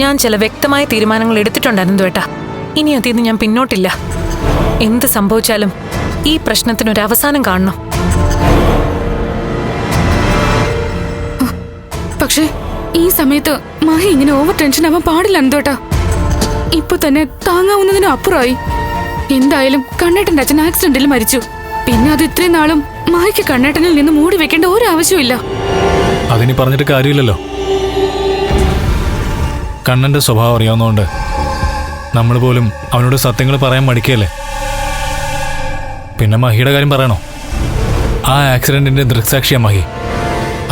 ഞാൻ ചില വ്യക്തമായ തീരുമാനങ്ങൾ എടുത്തിട്ടുണ്ട് അനന്തുവേട്ടാ. ഇനി അതിന്ന് ഞാൻ പിന്നോട്ടില്ല. എന്ത് സംഭവിച്ചാലും ഈ പ്രശ്നത്തിനൊരു അവസാനം കാണണം. പക്ഷേ ഈ സമയത്ത് മഹി ഇങ്ങനെ ഓവർ ടെൻഷൻ ആവാൻ പാടില്ല അനന്തുവേട്ടാ. ഇപ്പൊ തന്നെ താങ്ങാവുന്നതിനും അപ്പുറമായി. എന്തായാലും കണ്ണേട്ടന്റെ അച്ഛൻ ആക്സിഡന്റിൽ മരിച്ചു. പിന്നെ അത് ഇത്രയും നാളും മഹിക്ക് കണ്ണേട്ടനിൽ നിന്ന് മൂടി വെക്കേണ്ട ഒരു ആവശ്യമില്ല. അതിനി പറഞ്ഞിട്ട് കാര്യമില്ലല്ലോ. കണ്ണന്റെ സ്വഭാവം അറിയാവുന്നതുകൊണ്ട് നമ്മൾ പോലും അവനോട് സത്യങ്ങൾ പറയാൻ മടിക്കല്ലേ. പിന്നെ മഹിയുടെ കാര്യം പറയണോ? ആ ആക്സിഡന്റിന്റെ ദൃക്സാക്ഷിയാ മഹി.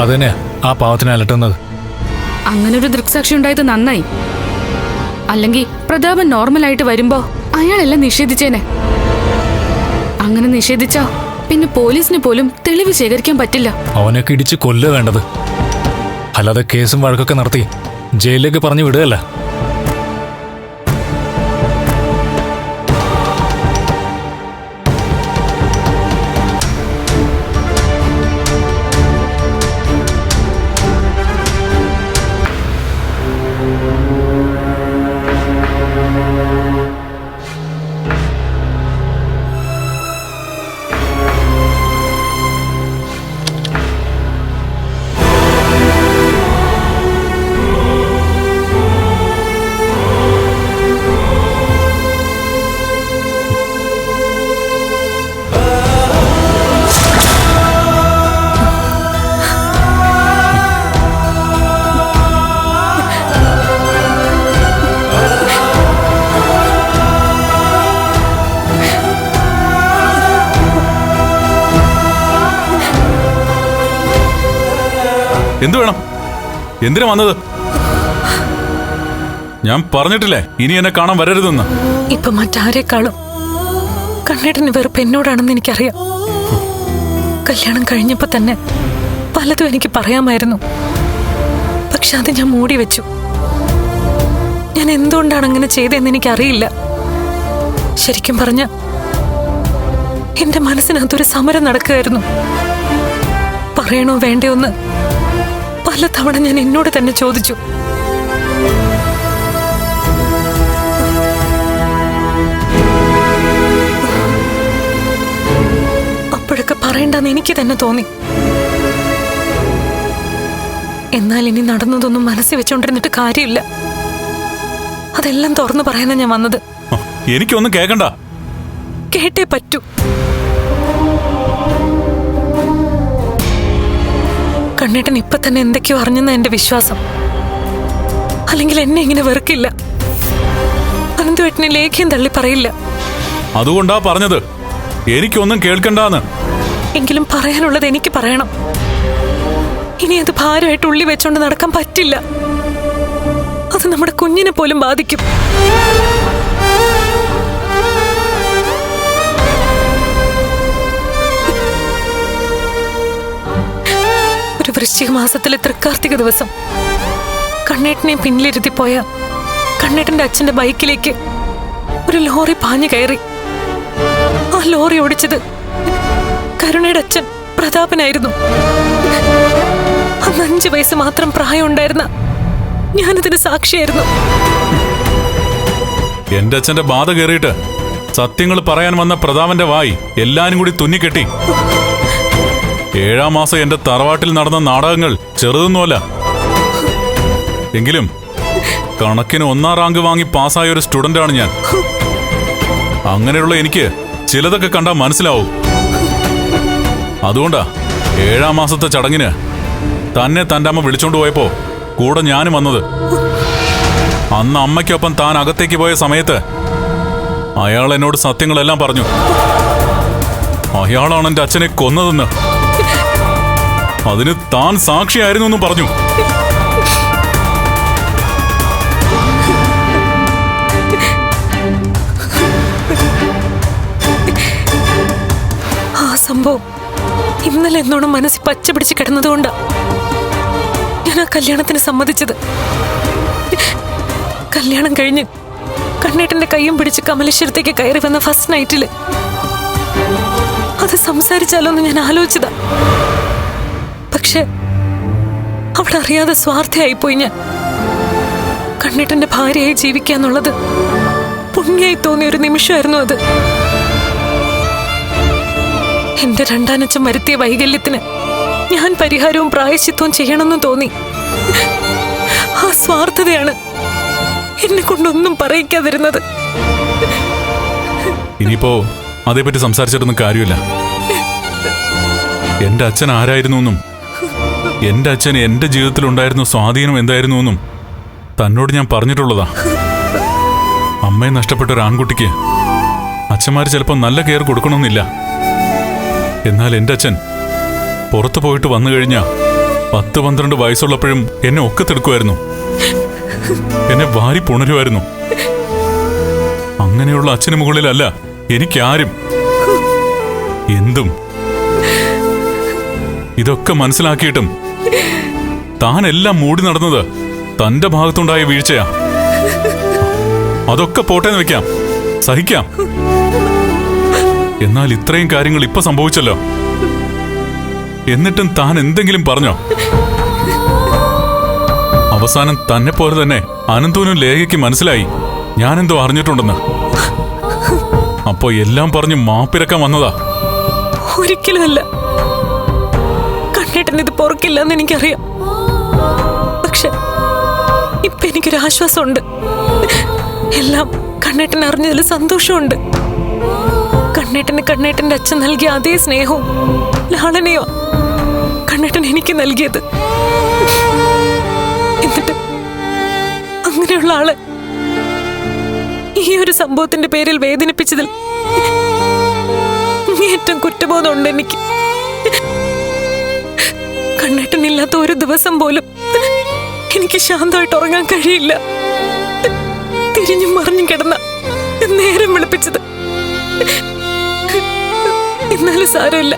അതന്നെ ആ പാവത്തിനെ അലട്ടുന്നത്. അങ്ങനൊരു ദൃക്സാക്ഷി ഉണ്ടായത് നന്നായി. അല്ലെങ്കിൽ പ്രതാപൻ നോർമലായിട്ട് വരുമ്പോ അയാളെല്ലാം നിഷേധിച്ചേനെ. അങ്ങനെ നിഷേധിച്ചാ പിന്നെ പോലീസിന് പോലും തെളിവ് ശേഖരിക്കാൻ പറ്റില്ല. അവനൊക്കെ ഇടിച്ച് കൊല്ലുക വേണ്ടത്, അല്ലാതെ കേസും വഴക്കൊക്കെ നടത്തി ജയിലിലേക്ക് പറഞ്ഞു വിടുകയല്ല. എന്തു വേണം? എന്തിനാ വന്നത്? ഞാൻ പറഞ്ഞിട്ടില്ലേ ഇനി എന്നെ കാണാൻ വരരുതെന്ന്. ഇപ്പൊ മറ്റാരെക്കാളും കണ്ണേട്ടന് വെറുപ്പ് എന്നോടാണെന്ന് എനിക്കറിയാം. കല്യാണം കഴിഞ്ഞപ്പോ തന്നെ പലതും എനിക്ക് പറയാമായിരുന്നു. പക്ഷെ അത് ഞാൻ മൂടി വെച്ചു. ഞാൻ എന്തുകൊണ്ടാണ് അങ്ങനെ ചെയ്തതെന്ന് എനിക്കറിയില്ല. ശരിക്കും പറഞ്ഞ എന്റെ മനസ്സിനകത്തൊരു സമരം നടക്കുകയായിരുന്നു. പറയണോ വേണ്ടയോ എന്ന് പലതവണ ഞാൻ എന്നോട് തന്നെ ചോദിച്ചു. അപ്പോഴൊക്കെ പറയണ്ടെന്ന് എനിക്ക് തന്നെ തോന്നി. എന്നാൽ ഇനി നടന്നതൊന്നും മനസ്സിൽ വെച്ചോണ്ടിരുന്നിട്ട് കാര്യമില്ല. അതെല്ലാം തുറന്നു പറയാനാ ഞാൻ വന്നത്. എനിക്കൊന്നും കേൾക്കണ്ട. കേട്ടേ പറ്റൂ. കണ്ണേട്ടൻ ഇപ്പൊ തന്നെ എന്തൊക്കെയോ അറിഞ്ഞെന്ന എന്റെ വിശ്വാസം. അല്ലെങ്കിൽ എന്നെ ഇങ്ങനെ വെറുക്കില്ല. അനന്തുവേട്ടനെ ലേഖ്യം തള്ളി പറയില്ല. അതുകൊണ്ടാ പറഞ്ഞത് എനിക്കൊന്നും കേൾക്കണ്ടെന്ന്. എങ്കിലും പറയാനുള്ളത് എനിക്ക് പറയണം. ഇനി അത് ഭാരമായിട്ട് ഉള്ളി വെച്ചോണ്ട് നടക്കാൻ പറ്റില്ല. അത് നമ്മുടെ കുഞ്ഞിനെ പോലും ബാധിക്കും. വൃശ്ചിക മാസത്തിലെ തൃക്കാർത്തിക ദിവസം കണ്ണേട്ടനെ പിന്നിലിരുത്തി പോയ കണ്ണേട്ടന്റെ അച്ഛന്റെ ബൈക്കിലേക്ക് ഒരു ലോറി പാഞ്ഞു കയറി. ആ ലോറി ഓടിച്ചത് കരുണയുടെ അച്ഛൻ പ്രതാപനായിരുന്നു. അന്ന് 5 വയസ്സ് മാത്രം പ്രായമുണ്ടായിരുന്ന ഞാനതിന് സാക്ഷിയായിരുന്നു. എന്റെ അച്ഛന്റെ ബാധ കയറിയിട്ട് സത്യങ്ങൾ പറയാൻ വന്ന പ്രതാപന്റെ വായി എല്ലാരും കൂടി തുന്നിക്കെട്ടി. 7-ാം മാസം എന്റെ തറവാട്ടിൽ നടന്ന നാടകങ്ങൾ ചെറുതൊന്നുമല്ല. എങ്കിലും കണക്കിന് 1-ാം റാങ്ക് വാങ്ങി പാസ്സായ ഒരു സ്റ്റുഡന്റാണ് ഞാൻ. അങ്ങനെയുള്ള എനിക്ക് ചിലതൊക്കെ കണ്ടാൽ മനസ്സിലാവും. അതുകൊണ്ടാ 7-ാം മാസത്തെ ചടങ്ങിന് തന്നെ തന്റെ അമ്മ വിളിച്ചോണ്ട് പോയപ്പോ കൂടെ ഞാനും വന്നത്. അന്ന് അമ്മയ്ക്കൊപ്പം താൻ അകത്തേക്ക് പോയ സമയത്ത് അയാൾ എന്നോട് സത്യങ്ങളെല്ലാം പറഞ്ഞു. അയാളാണ് എന്റെ അച്ഛനെ കൊന്നതെന്ന്, അതിന് താൻ സാക്ഷിയായിരുന്നു എന്നും പറഞ്ഞു. ആ സംഭവം ഇന്നലെ എന്നോണം മനസ്സിൽ പച്ച പിടിച്ച് കിടന്നതുകൊണ്ടാ ഞാൻ ആ കല്യാണത്തിന് സമ്മതിച്ചത്. കല്യാണം കഴിഞ്ഞ് കണ്ണേട്ടന്റെ കയ്യും പിടിച്ച് കമലേശ്വരത്തേക്ക് കയറി വന്ന ഫസ്റ്റ് നൈറ്റില് അത് സംസാരിച്ചാലോ എന്ന് ഞാൻ ആലോചിച്ചതാ. പക്ഷെ അവിടെ അറിയാതെ സ്വാർത്ഥയായിപ്പോയി ഞാൻ. കണ്ണേട്ടന്റെ ഭാര്യയായി ജീവിക്കാന്നുള്ളത് പുണ്യായി തോന്നിയ ഒരു നിമിഷമായിരുന്നു അത്. എന്റെ രണ്ടാനച്ഛൻ വരുത്തിയ വൈകല്യത്തിന് ഞാൻ പരിഹാരവും പ്രായശ്ചിത്വവും ചെയ്യണമെന്ന് തോന്നി. ആ സ്വാർത്ഥതയാണ് എന്നെ കൊണ്ടൊന്നും പറയിക്കാതിരുന്നത്. ഇനിയിപ്പോ അതേപറ്റി സംസാരിച്ചിട്ടൊന്നും കാര്യമില്ല. എന്റെ അച്ഛൻ ആരായിരുന്നു എന്നും എന്റെ അച്ഛൻ എന്റെ ജീവിതത്തിൽ ഉണ്ടായിരുന്ന സ്വാധീനം എന്തായിരുന്നു എന്നും തന്നോട് ഞാൻ പറഞ്ഞിട്ടുള്ളതാ. അമ്മയെ നഷ്ടപ്പെട്ട ഒരു ആൺകുട്ടിക്ക് അച്ഛന്മാര് ചിലപ്പോൾ നല്ല കെയർ കൊടുക്കണമെന്നില്ല. എന്നാൽ എന്റെ അച്ഛൻ പുറത്തു പോയിട്ട് വന്നു കഴിഞ്ഞാ 10-12 വയസ്സുള്ളപ്പോഴും എന്നെ ഒക്കത്തെടുക്കുമായിരുന്നു, എന്നെ വാരി പുണരുമായിരുന്നു. അങ്ങനെയുള്ള അച്ഛന് മുകളിലല്ല എനിക്കാരും എന്തും. ഇതൊക്കെ മനസ്സിലാക്കിയിട്ടും താൻ എല്ലാം മൂടി നടന്നത് തന്റെ ഭാഗത്തുണ്ടായ വീഴ്ചയാ. അതൊക്കെ പോട്ടേന്ന് വെക്കാം, സഹിക്കാം. എന്നാൽ ഇത്രയും കാര്യങ്ങൾ ഇപ്പൊ സംഭവിച്ചല്ലോ. എന്നിട്ടും താൻ എന്തെങ്കിലും പറഞ്ഞോ? അവസാനം തന്നെ പോലെ തന്നെ അനന്തൂനും ലേഖയ്ക്ക് മനസ്സിലായി ഞാനെന്തോ അറിഞ്ഞിട്ടുണ്ടെന്ന്. അപ്പോ എല്ലാം പറഞ്ഞ് മാപ്പിരക്കാൻ വന്നതാ. ഒരിക്കലുമല്ല. കണ്ണേട്ടൻ ഇത് പൊറുക്കില്ലെന്ന് എനിക്കറിയാം. പക്ഷെ ഇപ്പൊ എനിക്കൊരു ആശ്വാസമുണ്ട്. എല്ലാം കണ്ണേട്ടൻ അറിഞ്ഞതിൽ സന്തോഷമുണ്ട്. കണ്ണേട്ടന്റെ അച്ഛൻ നൽകിയ അതേ സ്നേഹവും ലാളനയോ കണ്ണേട്ടൻ എനിക്ക് നൽകിയത്. എന്നിട്ട് അങ്ങനെയുള്ള ആള് ഈ ഒരു സംഭവത്തിന്റെ പേരിൽ വേദനിപ്പിച്ചതിൽ ഏറ്റവും കുറ്റബോധമുണ്ട് എനിക്ക്. കണ്ണേട്ടനില്ലാത്ത ഒരു ദിവസം പോലും എനിക്ക് ശാന്തമായിട്ട് ഉറങ്ങാൻ കഴിയില്ല. തിരിഞ്ഞും മറിഞ്ഞും കിടന്ന നേരം വിളിപ്പിച്ചത്. എന്നാലും സാരമില്ല.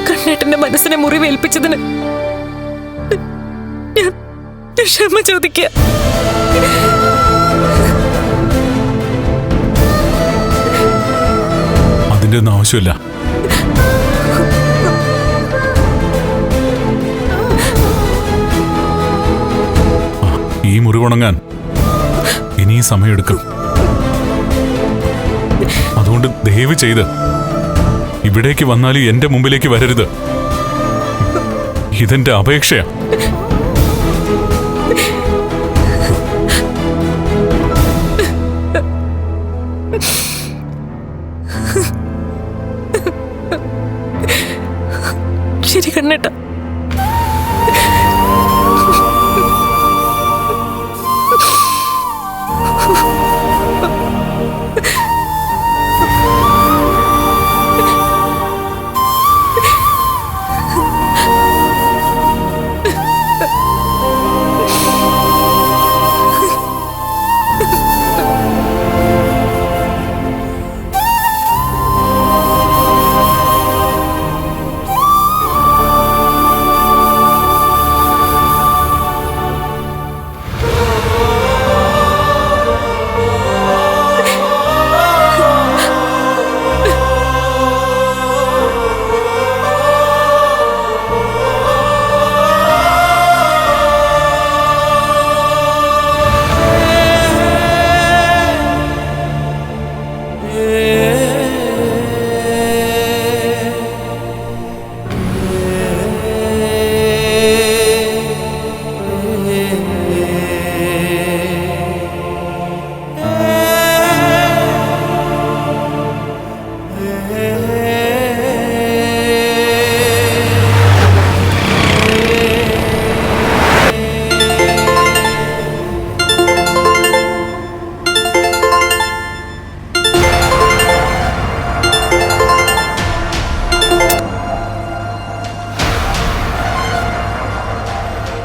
കണ്ണേട്ടന്റെ മനസ്സിനെ മുറിവേൽപ്പിച്ചതിന് ഞാൻ ക്ഷമ ചോദിക്കുക. അതിന്റെ ഒന്നും ആവശ്യമില്ല. ഈ മുറിവുണങ്ങാൻ ഇനിയും സമയമെടുക്കും. അതുകൊണ്ട് ദയവ് ചെയ്ത് ഇവിടേക്ക് വന്നാലും എന്റെ മുമ്പിലേക്ക് വരരുത്. ഇതെന്റെ അപേക്ഷയാ. ശരി കണ്ണേട്ട.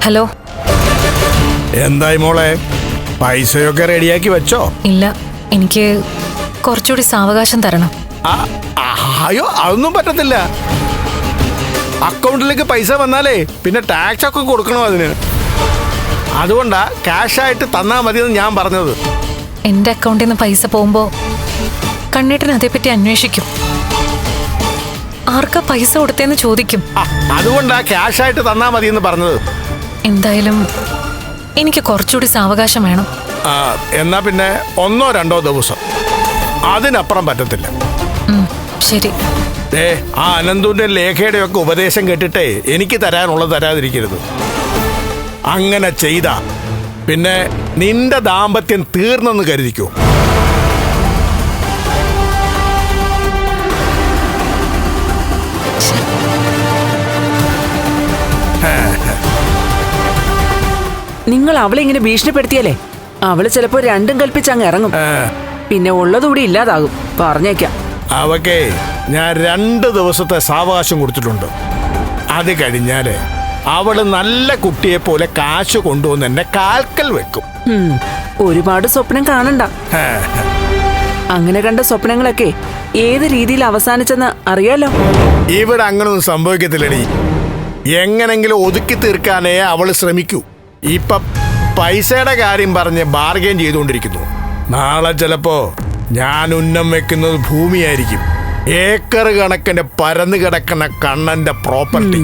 ഹലോ. എന്തായി മോളെ, പൈസയൊക്കെ റെഡിയാക്കി വെച്ചോ? ഇല്ല, എനിക്ക് കുറച്ചുകൂടി സാവകാശം തരണം. അയ്യോ, അതൊന്നും പറ്റത്തില്ല. അക്കൗണ്ടിലേക്ക് പൈസ വന്നാലേ പിന്നെ ടാക്സ് ഒക്കെ കൊടുക്കണോ അതിന്. അതുകൊണ്ടാ ക്യാഷായിട്ട് തന്നാ മതിയെന്ന് ഞാൻ പറഞ്ഞത്. എന്റെ അക്കൗണ്ടിൽ നിന്ന് പൈസ പോകുമ്പോ കണ്ണേട്ടൻ അതേപ്പറ്റി അന്വേഷിക്കും. ആർക്കാ പൈസ കൊടുത്തേന്ന് ചോദിക്കും. അതുകൊണ്ടാ ക്യാഷായിട്ട് തന്നാ മതിയെന്ന് പറഞ്ഞത്. എന്തായാലും എനിക്ക് കുറച്ചുകൂടി സാവകാശം വേണം. എന്നാ പിന്നെ 1-2 ദിവസം, അതിനപ്പുറം പറ്റത്തില്ല. ശരി. ആ അനന്തുവിന്റെ ലേഖയുടെ ഒക്കെ ഉപദേശം കേട്ടിട്ടേ എനിക്ക് തരാനുള്ളത് തരാതിരിക്കരുത്. അങ്ങനെ ചെയ്ത പിന്നെ നിന്റെ ദാമ്പത്യം തീർന്നെന്ന് കരുതിക്കോ. നിങ്ങൾ അവളെ ഇങ്ങനെ ഭീഷണിപ്പെടുത്തിയല്ലേ അവള് ചിലപ്പോ രണ്ടും കൽപ്പിച്ച് അങ്ങ് ഇറങ്ങും. പിന്നെ ഉള്ളതുകൂടി ഇല്ലാതാകും. പറഞ്ഞേക്കാം. അവക്കേ ഞാൻ 2 ദിവസത്തെ സാവകാശം കൊടുത്തിട്ടുണ്ട്. അത് കഴിഞ്ഞാല് അവള് നല്ല കുട്ടിയെ പോലെ കാശ് കൊണ്ടുവന്ന് എന്നെ കാൽക്കൽ വെക്കും. ഒരുപാട് സ്വപ്നം കാണണ്ട. അങ്ങനെ കണ്ട സ്വപ്നങ്ങളൊക്കെ ഏത് രീതിയിൽ അവസാനിച്ചെന്ന് അറിയാലോ. ഇവിടെ അങ്ങനൊന്നും സംഭവിക്കത്തില്ലടി. എങ്ങനെങ്കിലും ഒതുക്കി തീർക്കാനേ അവള് ശ്രമിക്കൂ. ഇപ്പൊ പൈസയുടെ കാര്യം പറഞ്ഞ് ബാർഗെയിൻ ചെയ്തുകൊണ്ടിരിക്കുന്നു. നാളെ ചിലപ്പോ ഞാൻ ഉന്നം വെക്കുന്നത് ഭൂമിയായിരിക്കും. ഏക്കർ കണക്കിന് പരന്നു കിടക്കുന്ന കണ്ണന്റെ പ്രോപ്പർട്ടി.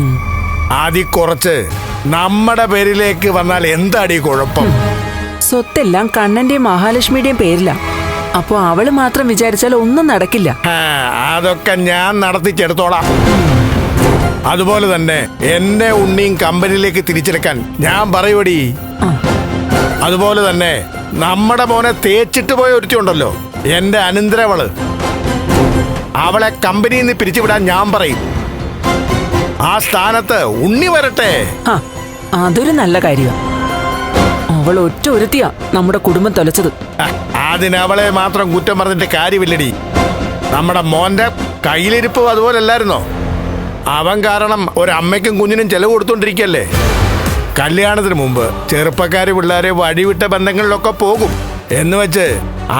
അതിൽ കുറച്ച് നമ്മുടെ പേരിലേക്ക് വന്നാൽ എന്താടി കുഴപ്പം? സ്വത്തെല്ലാം കണ്ണന്റെയും മഹാലക്ഷ്മിയുടെയും പേരില. അപ്പൊ അവള് മാത്രം വിചാരിച്ചാൽ ഒന്നും നടക്കില്ല. അതൊക്കെ ഞാൻ നടത്തിച്ചെടുത്തോളാം. അതുപോലെ തന്നെ എന്നെ ഉണ്ണിയും കമ്പനിയിലേക്ക് തിരിച്ചെടുക്കാൻ ഞാൻ പറയുവടി. അതുപോലെ തന്നെ നമ്മുടെ മോനെ തേച്ചിട്ട് പോയ ഒരുത്തിയുണ്ടല്ലോ, എന്റെ അനന്തരവള്, അവളെ കമ്പനിയിൽ നിന്ന് പിരിച്ചുവിടാൻ ഞാൻ പറയും. ആ സ്ഥാനത്ത് ഉണ്ണി വരട്ടെ. അതൊരു നല്ല കാര്യം. അവൾ ഒറ്റ ഒരുത്തിയാ നമ്മുടെ കുടുംബം തൊലച്ചത്. അതിനവളെ മാത്രം കുറ്റം പറഞ്ഞിട്ട് കാര്യമില്ലടി. നമ്മുടെ മോന്റെ കയ്യിലിരിപ്പ് അതുപോലല്ലായിരുന്നോ? അവൻ കാരണം ഒരമ്മയ്ക്കും കുഞ്ഞിനും ചെലവ് കൊടുത്തോണ്ടിരിക്കല്ലേ. കല്യാണത്തിന് മുമ്പ് ചെറുപ്പക്കാര് പിള്ളേരെ വഴിവിട്ട ബന്ധങ്ങളിലൊക്കെ പോകും എന്ന് വെച്ച്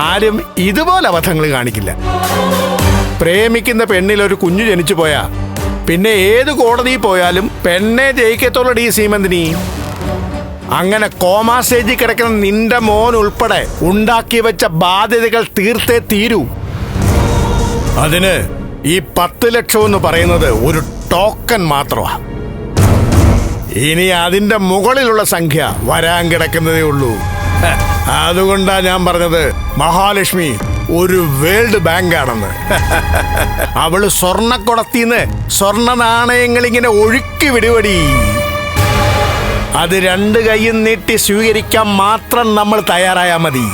ആരും ഇതുപോലെ അബദ്ധങ്ങൾ കാണിക്കില്ല. പ്രേമിക്കുന്ന പെണ്ണിൽ ഒരു കുഞ്ഞു ജനിച്ചു പോയാ പിന്നെ ഏത് കോടതിയിൽ പോയാലും പെണ്ണെ ജയിക്കത്തുള്ളടി സീമന്തിനി. അങ്ങനെ കോമാ സ്റ്റേജിൽ കിടക്കുന്ന നിന്റെ മോൻ ഉൾപ്പെടെ ഉണ്ടാക്കി വെച്ച ബാധ്യതകൾ തീർത്തേ തീരൂ. അതിന് ഈ 10 ലക്ഷം എന്ന് പറയുന്നത് ഒരു ടോക്കൺ മാത്രമാ. ഇനി അതിന്റെ മുകളിലുള്ള സംഖ്യ വരാൻ കിടക്കുന്നതേ ഉള്ളൂ. അതുകൊണ്ടാ ഞാൻ പറഞ്ഞത് മഹാലക്ഷ്മി ഒരു വേൾഡ് ബാങ്ക് ആണെന്ന്. അവള് സ്വർണ്ണക്കുടത്തിന്ന് സ്വർണ്ണ നാണയങ്ങൾ ഇങ്ങനെ ഒഴുക്കി വിടുവടി. അത് 2 കൈയും നീട്ടി സ്വീകരിക്കാൻ മാത്രം നമ്മൾ തയ്യാറായാ മതി.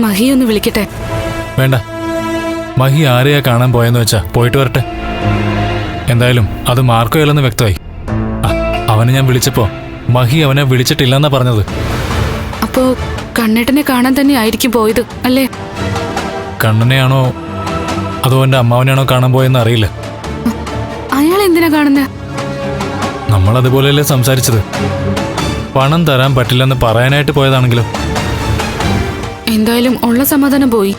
മഹിയൊന്ന് വിളിക്കട്ടെ? വേണ്ട, മഹി ആരെയാ കാണാൻ പോയെന്ന് വെച്ചാ പോയിട്ട് വരട്ടെ. എന്തായാലും അത് മാർക്കോയല്ലെന്ന് വ്യക്തമായി. അവനെ ഞാൻ വിളിച്ചപ്പോ മഹി അവനെ വിളിച്ചിട്ടില്ലെന്നാ പറഞ്ഞത്. അപ്പോ കണ്ണേട്ടനെ കാണാൻ തന്നെ ആയിരിക്കും പോയത് അല്ലേ? കണ്ണനെയാണോ അതോ എന്റെ അമ്മാവനെയാണോ കാണാൻ പോയെന്ന് അറിയില്ല. അയാൾ എന്തിനാ കാണുന്നത്? നമ്മൾ അതുപോലെയല്ലേ സംസാരിച്ചത്. പണം തരാൻ പറ്റില്ലെന്ന് പറയാനായിട്ട് പോയതാണെങ്കിലും. എന്തായാലും ഉള്ള സമാധാനം പോയി.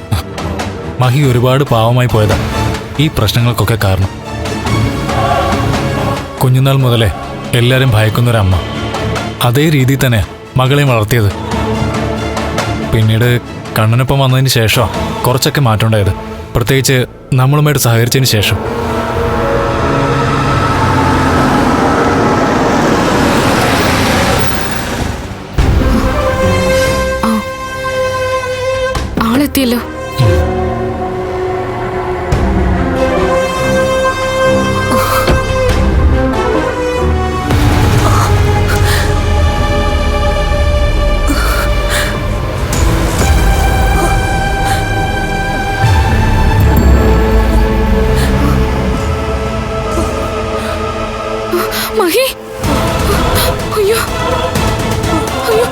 മഹി ഒരുപാട് പാവമായി പോയതാ ഈ പ്രശ്നങ്ങൾക്കൊക്കെ കാരണം. കുഞ്ഞുനാൾ മുതലേ എല്ലാരും ഭയക്കുന്നൊരമ്മ അതേ രീതിയിൽ തന്നെ മകളെയും വളർത്തിയത്. പിന്നീട് കണ്ണനൊപ്പം വന്നതിന് ശേഷം കുറച്ചൊക്കെ മാറ്റമുണ്ടായത്, പ്രത്യേകിച്ച് നമ്മളുമായിട്ട് സഹകരിച്ചതിന് ശേഷം. ആളെത്തിയല്ലോ. മഹി, അയ്യോ അയ്യോ,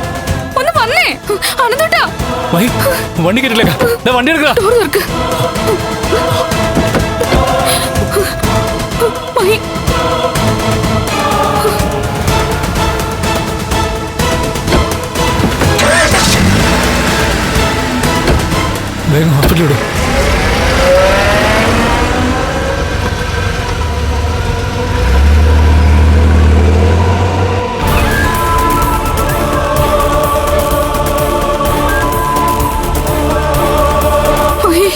ഒന്ന് വന്നേ. അനന്തൂട്ടാ, വണ്ടി കേട്ടില്ല, വണ്ടി എടുക്കുക. മഹി, എവിടെയെങ്കിലും ഇടും. ഉയ്യ്.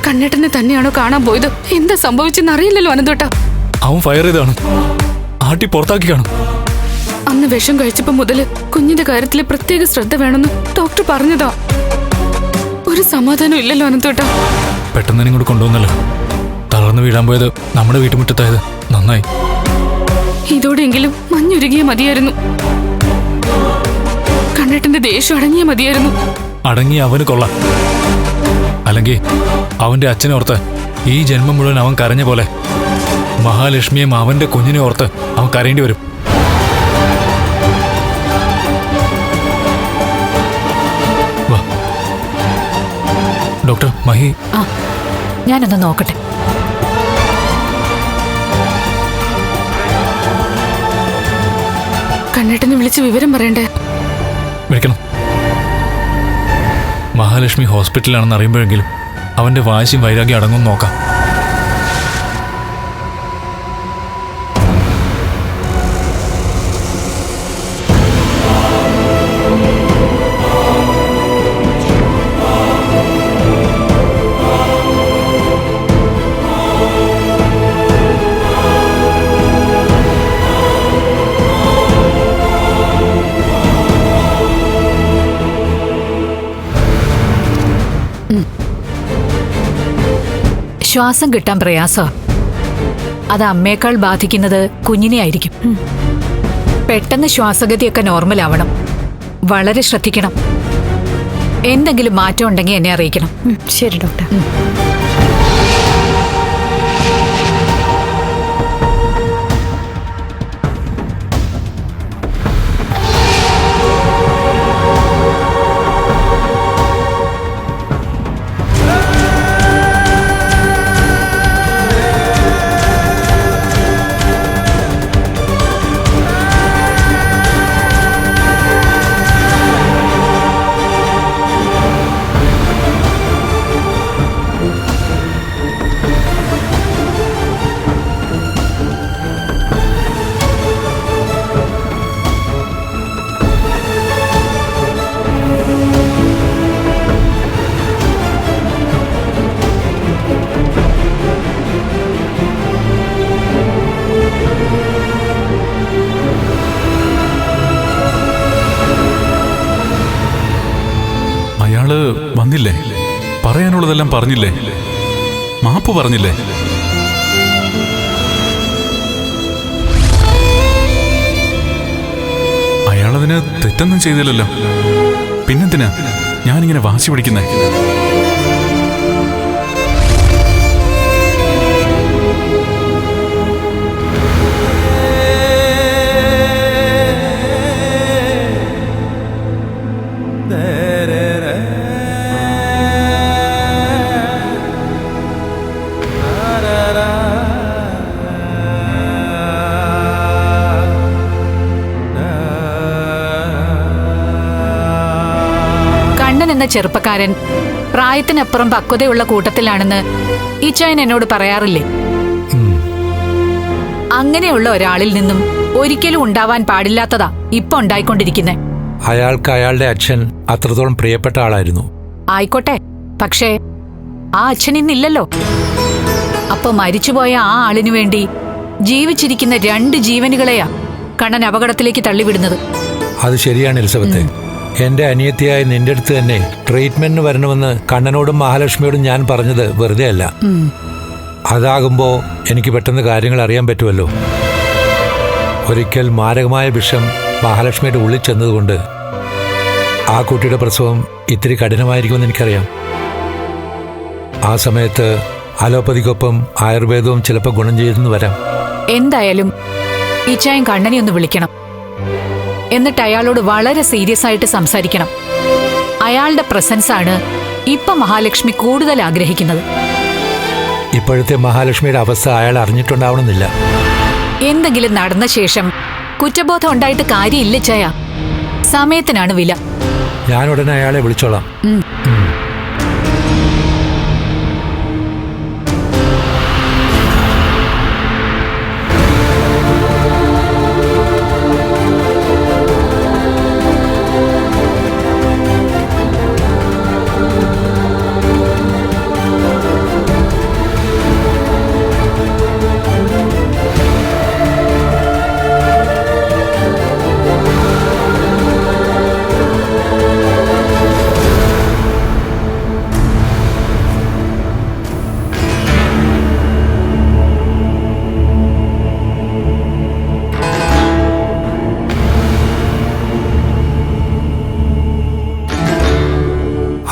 കണ്ണേട്ടനെ തന്നെയാണോ കാണാൻ പോയത്? എന്താ സംഭവിച്ചെന്ന് അറിയില്ലല്ലോ അനന്തോട്ടാ. അവൻ ഫയർ ചെയ്താണ്, ആട്ടി പുറത്താക്കി കാണും. അന്ന് വിഷം കഴിച്ചപ്പോ മുതല് കുഞ്ഞിന്റെ കാര്യത്തില് പ്രത്യേക ശ്രദ്ധ വേണമെന്ന് ഡോക്ടർ പറഞ്ഞതാ. ഒരു സമാധാനം ഇല്ലല്ലോ അനന്തോട്ടാ. പെട്ടെന്ന് തന്നെ ഇങ്ങോട്ട് കൊണ്ടുവന്നല്ലോ. തളർന്നു വീഴാൻ പോയത് നമ്മുടെ വീട്ടുമുറ്റത്തായത് നന്നായി. ഇതോടെങ്കിലും മഞ്ഞുരുകിയ മതിയായിരുന്നു. കണ്ണേട്ടന്റെ ദേഷ്യം അടങ്ങിയ മതിയായിരുന്നു. അടങ്ങി അവന് കൊള്ളാം. അല്ലെങ്കിൽ അവന്റെ അച്ഛനെ ഓർത്ത് ഈ ജന്മം മുഴുവൻ അവൻ കരഞ്ഞ പോലെ മഹാലക്ഷ്മിയും അവന്റെ കുഞ്ഞിനെ ഓർത്ത് അവൻ കരയേണ്ടി വരും. വാ ഡോക്ടർ. മഹി, ഞാനൊന്ന് നോക്കട്ടെ. കണ്ണേട്ടനെ വിളിച്ച് വിവരം പറയണ്ടേ? വിളിക്കണം. മഹാലക്ഷ്മി ഹോസ്പിറ്റലിലാണെന്ന് അറിയുമ്പോഴെങ്കിലും അവന്റെ വാശിയും വൈരാഗ്യം അടങ്ങും നോക്കാം. ശ്വാസം കിട്ടാൻ പ്രയാസമാണ്. അത് അമ്മയേക്കാൾ ബാധിക്കുന്നത് കുഞ്ഞിനെ ആയിരിക്കും. പെട്ടെന്ന് ശ്വാസഗതിയൊക്കെ നോർമൽ ആവണം. വളരെ ശ്രദ്ധിക്കണം. എന്തെങ്കിലും മാറ്റം ഉണ്ടെങ്കിൽ എന്നെ അറിയിക്കണം. ശരി ഡോക്ടർ. വന്നില്ലേ? പറയാനുള്ളതെല്ലാം പറഞ്ഞില്ലേ? മാപ്പ് പറഞ്ഞില്ലേ? അയാളതിന് തെറ്റൊന്നും ചെയ്തില്ലല്ലോ. പിന്നെന്തിനാ ഞാനിങ്ങനെ വാശി പിടിക്കുന്നേ? എന്ന ചെറുപ്പക്കാരൻ പ്രായത്തിനപ്പുറം പക്വതയുള്ള കൂട്ടത്തിലാണെന്ന് ഈച്ചായൻ എന്നോട് പറയാറില്ലേ? അങ്ങനെയുള്ള ഒരാളിൽ നിന്നും ഒരിക്കലും ഉണ്ടാവാൻ പാടില്ലാത്തതാ ഇപ്പൊ ഉണ്ടായിക്കൊണ്ടിരിക്കുന്നെ. അയാൾക്ക് അയാളുടെ അച്ഛൻ അത്രത്തോളം പ്രിയപ്പെട്ട ആളായിരുന്നു. ആയിക്കോട്ടെ, പക്ഷേ ആ അച്ഛൻ ഇന്നില്ലല്ലോ. അപ്പൊ മരിച്ചുപോയ ആ ആളിനു വേണ്ടി ജീവിച്ചിരിക്കുന്ന 2 ജീവനുകളെയാ കണ്ണൻ അപകടത്തിലേക്ക് തള്ളിവിടുന്നത്. അത് ശരിയാണ് എലിസബത്തെ. എന്റെ അനിയത്തിയായ നിന്റെ അടുത്ത് തന്നെ ട്രീറ്റ്മെന്റിന് വരണമെന്ന് കണ്ണനോടും മഹാലക്ഷ്മിയോടും ഞാൻ പറഞ്ഞത് വെറുതെ അല്ല. അതാകുമ്പോ എനിക്ക് പെട്ടെന്ന് കാര്യങ്ങൾ അറിയാൻ പറ്റുമല്ലോ. ഒരിക്കൽ മാരകമായ വിഷം മഹാലക്ഷ്മിയുടെ ഉള്ളിൽ ചെന്നതുകൊണ്ട് ആ കുട്ടിയുടെ പ്രസവം ഇത്തിരി കഠിനമായിരിക്കുമെന്ന് എനിക്കറിയാം. ആ സമയത്ത് അലോപ്പതിക്കൊപ്പം ആയുർവേദവും ചിലപ്പോൾ ഗുണം ചെയ്തെന്ന് വരാം. എന്തായാലും ഇച്ചായൻ കണ്ണനെ ഒന്ന് വിളിക്കണം. എന്നിട്ട് അയാളോട് വളരെ സീരിയസ് ആയിട്ട് സംസാരിക്കണം. അയാളുടെ പ്രസൻസ് ആണ് ഇപ്പൊ മഹാലക്ഷ്മി കൂടുതൽ ആഗ്രഹിക്കുന്നത്. ഇപ്പോഴത്തെ മഹാലക്ഷ്മിയുടെ അവസ്ഥ അയാൾ അറിഞ്ഞിട്ടുണ്ടാവണമെന്നില്ല. എന്തെങ്കിലും നടന്ന ശേഷം കുറ്റബോധം ഉണ്ടായിട്ട് കാര്യമില്ല ചായ. സമയത്തിനാണ് വില. ഞാൻ ഉടനെ അയാളെ വിളിച്ചോളാം.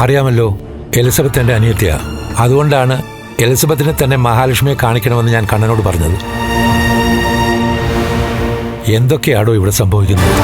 അറിയാമല്ലോ, എലിസബത്ത് എൻ്റെ അനിയത്തിയാ. അതുകൊണ്ടാണ് എലിസബത്തിനെ തന്നെ മഹാലക്ഷ്മിയെ കാണിക്കണമെന്ന് ഞാൻ കണ്ണനോട് പറഞ്ഞത്. എന്തൊക്കെയാണോ ഇവിടെ സംഭവിക്കുന്നത്?